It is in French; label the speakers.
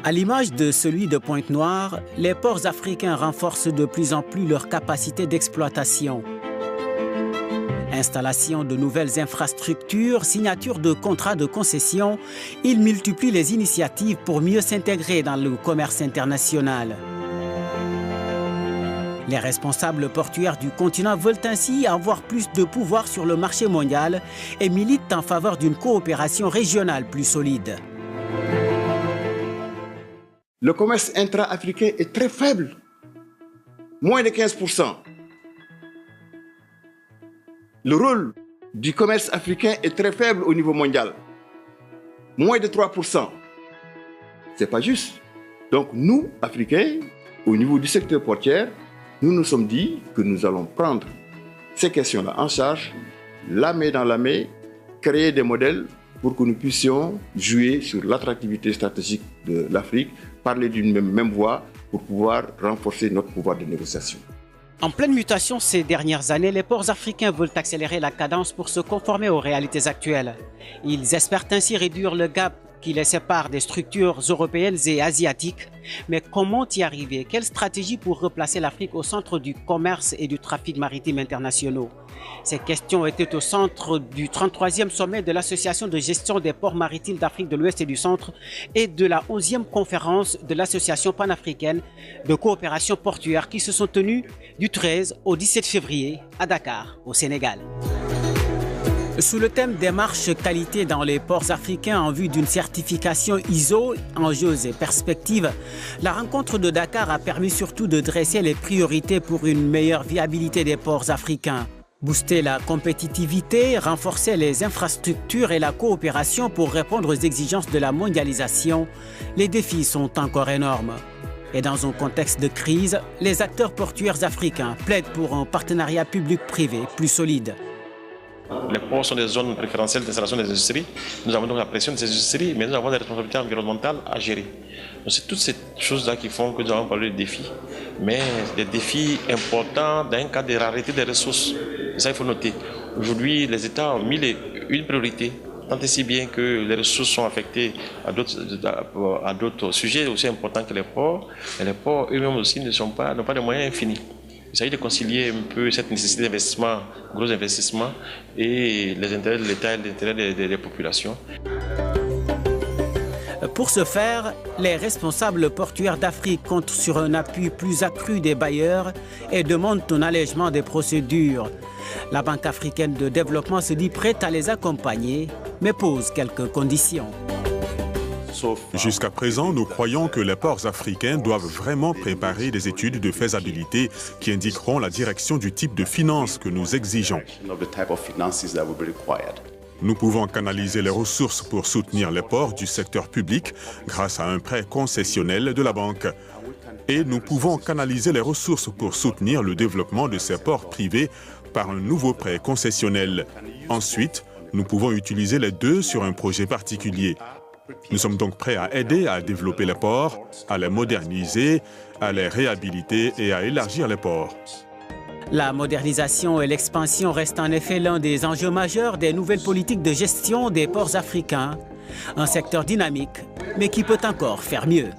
Speaker 1: À l'image de celui de Pointe-Noire, les ports africains renforcent de plus en plus leur capacité d'exploitation. Installation de nouvelles infrastructures, signature de contrats de concession, ils multiplient les initiatives pour mieux s'intégrer dans le commerce international. Les responsables portuaires du continent veulent ainsi avoir plus de pouvoir sur le marché mondial et militent en faveur d'une coopération régionale plus solide.
Speaker 2: Le commerce intra-africain est très faible, moins de 15%. Le rôle du commerce africain est très faible au niveau mondial, moins de 3%. Ce n'est pas juste. Donc nous, Africains, au niveau du secteur portuaire, nous nous sommes dit que nous allons prendre ces questions-là en charge, la main dans la main, créer des modèles pour que nous puissions jouer sur l'attractivité stratégique de l'Afrique, parler d'une même voix pour pouvoir renforcer notre pouvoir de négociation.
Speaker 1: En pleine mutation ces dernières années, les ports africains veulent accélérer la cadence pour se conformer aux réalités actuelles. Ils espèrent ainsi réduire le gap qui les sépare des structures européennes et asiatiques. Mais comment y arriver? Quelle stratégie pour replacer l'Afrique au centre du commerce et du trafic maritime internationaux? Ces questions étaient au centre du 33e sommet de l'Association de gestion des ports maritimes d'Afrique de l'Ouest et du Centre et de la 11e conférence de l'Association panafricaine de coopération portuaire qui se sont tenues du 13 au 17 février à Dakar, au Sénégal. Sous le thème démarche qualité dans les ports africains en vue d'une certification ISO, enjeux et perspectives, la rencontre de Dakar a permis surtout de dresser les priorités pour une meilleure viabilité des ports africains. Booster la compétitivité, renforcer les infrastructures et la coopération pour répondre aux exigences de la mondialisation, les défis sont encore énormes. Et dans un contexte de crise, les acteurs portuaires africains plaident pour un partenariat public-privé plus solide.
Speaker 3: Les ports sont des zones préférentielles d'installation des industries. Nous avons donc la pression de ces industries, mais nous avons des responsabilités environnementales à gérer. Donc c'est toutes ces choses-là qui font que nous avons parlé de défis. Mais des défis importants dans un cas de rareté des ressources. Et ça, il faut noter. Aujourd'hui, les États ont mis une priorité, tant et si bien que les ressources sont affectées à d'autres sujets aussi importants que les ports. Et les ports eux-mêmes aussi n'ont pas de moyens infinis. Il s'agit de concilier un peu cette nécessité d'investissement, gros investissement, et les intérêts de l'État et les intérêts des populations.
Speaker 1: Pour ce faire, les responsables portuaires d'Afrique comptent sur un appui plus accru des bailleurs et demandent un allègement des procédures. La Banque africaine de développement se dit prête à les accompagner, mais pose quelques conditions.
Speaker 4: Jusqu'à présent, nous croyons que les ports africains doivent vraiment préparer des études de faisabilité qui indiqueront la direction du type de finances que nous exigeons. Nous pouvons canaliser les ressources pour soutenir les ports du secteur public grâce à un prêt concessionnel de la banque. Et nous pouvons canaliser les ressources pour soutenir le développement de ces ports privés par un nouveau prêt concessionnel. Ensuite, nous pouvons utiliser les deux sur un projet particulier. Nous sommes donc prêts à aider à développer les ports, à les moderniser, à les réhabiliter et à élargir les ports.
Speaker 1: La modernisation et l'expansion restent en effet l'un des enjeux majeurs des nouvelles politiques de gestion des ports africains. Un secteur dynamique, mais qui peut encore faire mieux.